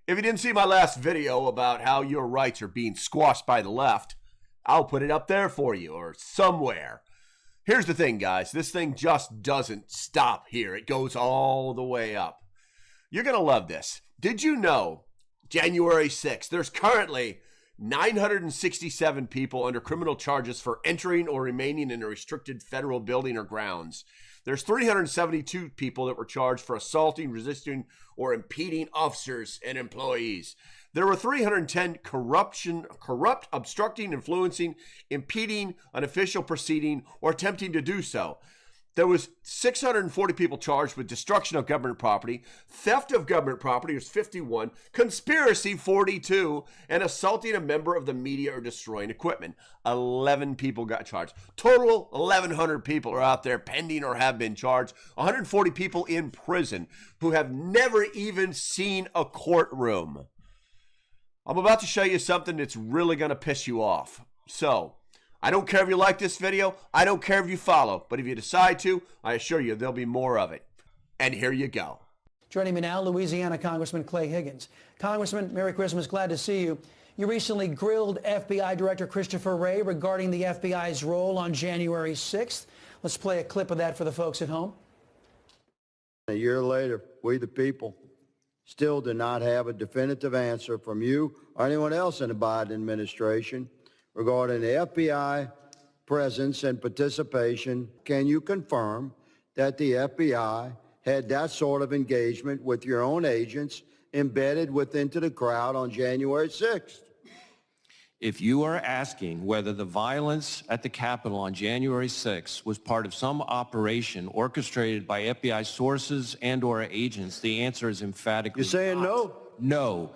If you didn't see my last video about how your rights are being squashed by the left, I'll put it up there for you or somewhere. Here's the thing, guys. This thing just doesn't stop here. It goes all the way up. You're going to love this. Did you know January 6th, there's currently 967 people under criminal charges for entering or remaining in a restricted federal building or grounds. There's 372 people that were charged for assaulting, resisting, or impeding officers and employees. There were 310 corrupt, obstructing, influencing, impeding an official proceeding, or attempting to do so. There was 640 people charged with destruction of government property, theft of government property was 51, conspiracy 42, and assaulting a member of the media or destroying equipment. 11 people got charged. Total 1,100 people are out there pending or have been charged. 140 people in prison who have never even seen a courtroom. I'm about to show you something that's really going to piss you off. So, I don't care if you like this video. I don't care if you follow. But if you decide to, I assure you there'll be more of it. And here you go. Joining me now, Louisiana Congressman Clay Higgins. Congressman, Merry Christmas. Glad to see you. You recently grilled FBI Director Christopher Wray regarding the FBI's role on January 6th. Let's play a clip of that for the folks at home. A year later, we the people still do not have a definitive answer from you or anyone else in the Biden administration regarding the FBI presence and participation. Can you confirm that the FBI had that sort of engagement with your own agents embedded into the crowd on January 6th? If you are asking whether the violence at the Capitol on January 6th was part of some operation orchestrated by FBI sources and or agents, the answer is emphatically You're saying not. no?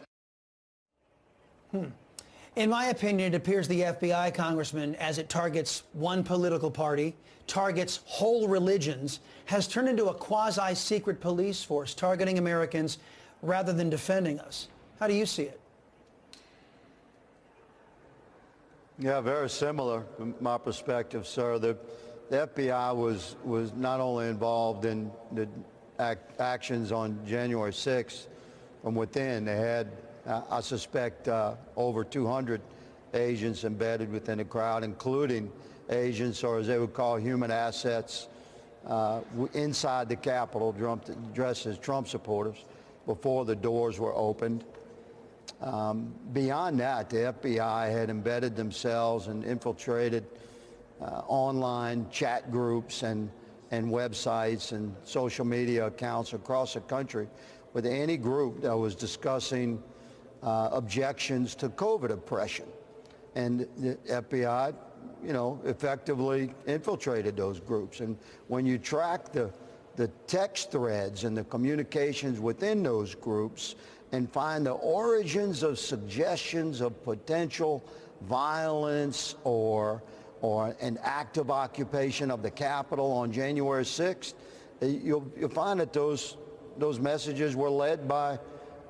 No. In my opinion, it appears the FBI, Congressman, as it targets one political party, targets whole religions, has turned into a quasi-secret police force targeting Americans rather than defending us. How do you see it? Yeah, very similar from my perspective, sir. The FBI was not only involved in the actions on January 6th from within. They had, I suspect, over 200 agents embedded within the crowd, including agents, or as they would call human assets, inside the Capitol, dressed as Trump supporters, before the doors were opened. Beyond that, the FBI had embedded themselves and infiltrated online chat groups and websites and social media accounts across the country with any group that was discussing objections to COVID oppression. And the FBI, effectively infiltrated those groups. And when you track the text threads and the communications within those groups and find the origins of suggestions of potential violence or an active occupation of the Capitol on January 6th, you'll find that those messages were led by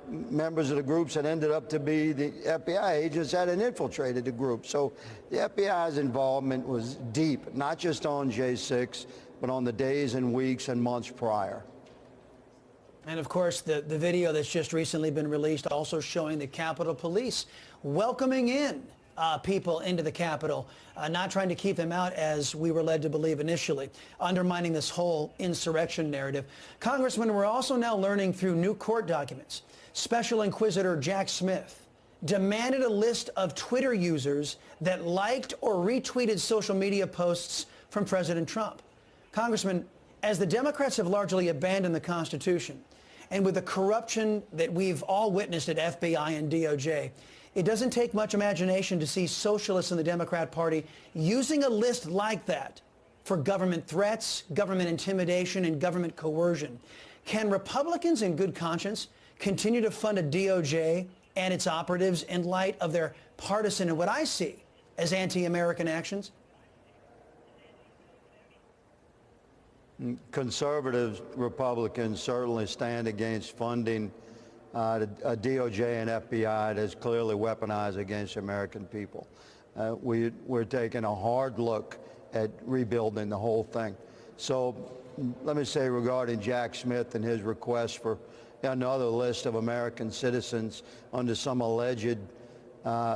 members of the groups that ended up to be the FBI agents that had infiltrated the group. So the FBI's involvement was deep, not just on J6, but on the days and weeks and months prior. And of course, the video that's just recently been released also showing the Capitol Police welcoming in people into the Capitol, not trying to keep them out as we were led to believe initially, undermining this whole insurrection narrative. Congressman, we're also now learning through new court documents, Special Inquisitor Jack Smith demanded a list of Twitter users that liked or retweeted social media posts from President Trump. Congressman, as the Democrats have largely abandoned the Constitution, and with the corruption that we've all witnessed at FBI and DOJ, it doesn't take much imagination to see socialists in the Democrat Party using a list like that for government threats, government intimidation, and government coercion. Can Republicans in good conscience continue to fund a DOJ and its operatives in light of their partisan and what I see as anti-American actions? Conservative Republicans certainly stand against funding a DOJ and FBI that's clearly weaponized against the American people. We're taking a hard look at rebuilding the whole thing. So let me say regarding Jack Smith and his request for another list of American citizens under some alleged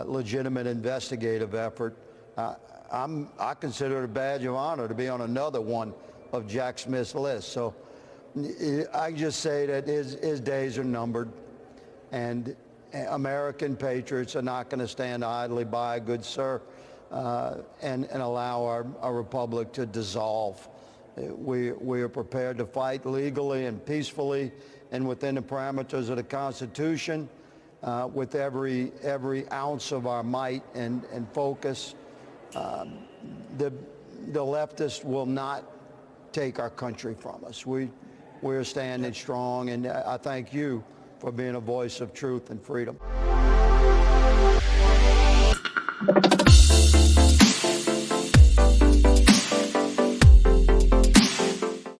legitimate investigative effort. I consider it a badge of honor to be on another one of Jack Smith's list. So I just say that his days are numbered, and American patriots are not going to stand idly by, good sir, and allow our republic to dissolve. We are prepared to fight legally and peacefully and within the parameters of the Constitution, with every ounce of our might and focus. The leftists will not take our country from us. We're standing strong, and I thank you for being a voice of truth and freedom.